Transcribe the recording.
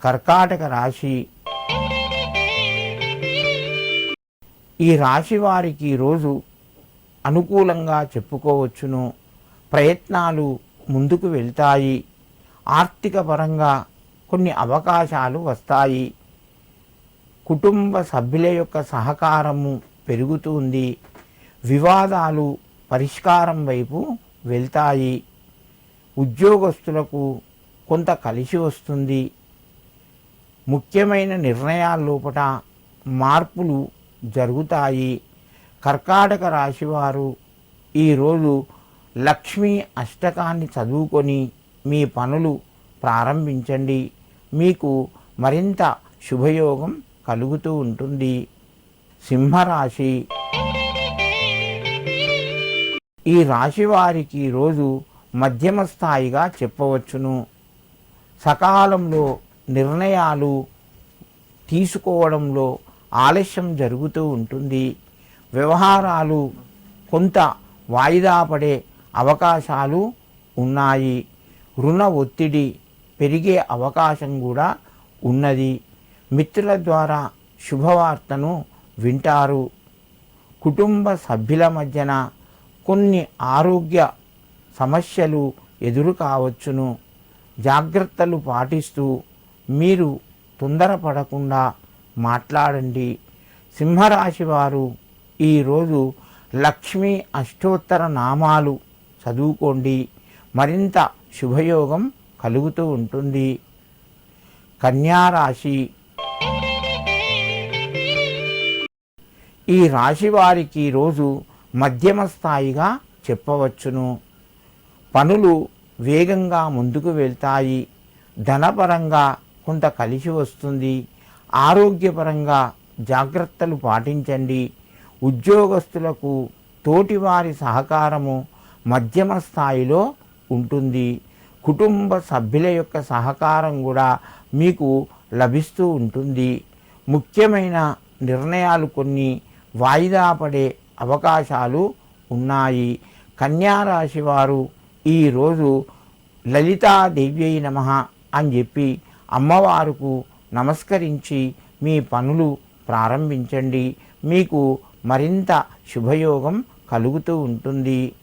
కర్కాటక రాశి. ఈ రాశి వారికి ఈరోజు అనుకూలంగా చెప్పుకోవచ్చును. ప్రయత్నాలు ముందుకు వెళ్తాయి. ఆర్థిక పరంగా కొన్ని అవకాశాలు వస్తాయి. కుటుంబ సభ్యుల యొక్క సహకారము పెరుగుతుంది. వివాదాలు పరిష్కారం వైపు వెళ్తాయి. ఉద్యోగస్తులకు కొంత కలిసి వస్తుంది. ముఖ్యమైన నిర్ణయాల లోపల మార్పులు జరుగుతాయి. కర్కాటక రాశివారు ఈరోజు లక్ష్మీ అష్టకాన్ని చదువుకొని మీ పనులు ప్రారంభించండి. మీకు మరింత శుభయోగం కలుగుతూ ఉంటుంది. సింహరాశి. ఈ రాశి వారికి ఈరోజు మధ్యమ స్థాయిగా చెప్పవచ్చును. సకాలంలో నిర్ణయాలు తీసుకోవడంలో ఆలస్యం జరుగుతూ ఉంటుంది. వ్యవహారాలు కొంత వాయిదా పడే అవకాశాలు ఉన్నాయి. రుణ ఒత్తిడి పెరిగే అవకాశం కూడా ఉన్నది. మిత్రుల ద్వారా శుభవార్తను వింటారు. కుటుంబ సభ్యుల మధ్యన కొన్ని ఆరోగ్య సమస్యలు ఎదురు కావచ్చును. జాగ్రత్తలు పాటిస్తూ మీరు తొందరపడకుండా మాట్లాడండి. సింహరాశి వారు ఈరోజు లక్ష్మీ అష్టోత్తర నామాలు చదువుకోండి. మరింత శుభయోగం కలుగుతూ ఉంటుంది. కన్యారాశి. ఈ రాశి వారికి ఈరోజు మధ్యమ స్థాయిగా చెప్పవచ్చును. పనులు వేగంగా ముందుకు వెళ్తాయి. ధనపరంగా కొంత కలిసి వస్తుంది. ఆరోగ్యపరంగా జాగ్రత్తలు పాటించండి. ఉద్యోగస్తులకు తోటివారి సహకారము మధ్యమ స్థాయిలో ఉంటుంది. కుటుంబ సభ్యుల యొక్క సహకారం కూడా మీకు లభిస్తూ ఉంటుంది. ముఖ్యమైన నిర్ణయాలు కొన్ని వాయిదా పడే అవకాశాలు ఉన్నాయి. కన్యారాశి వారు ఈరోజు లలితాదేవ్యై నమః అని చెప్పి అమ్మవారుకు నమస్కరించి మీ పనులు ప్రారంభించండి. మీకు మరింత శుభయోగం కలుగుతూ ఉంటుంది.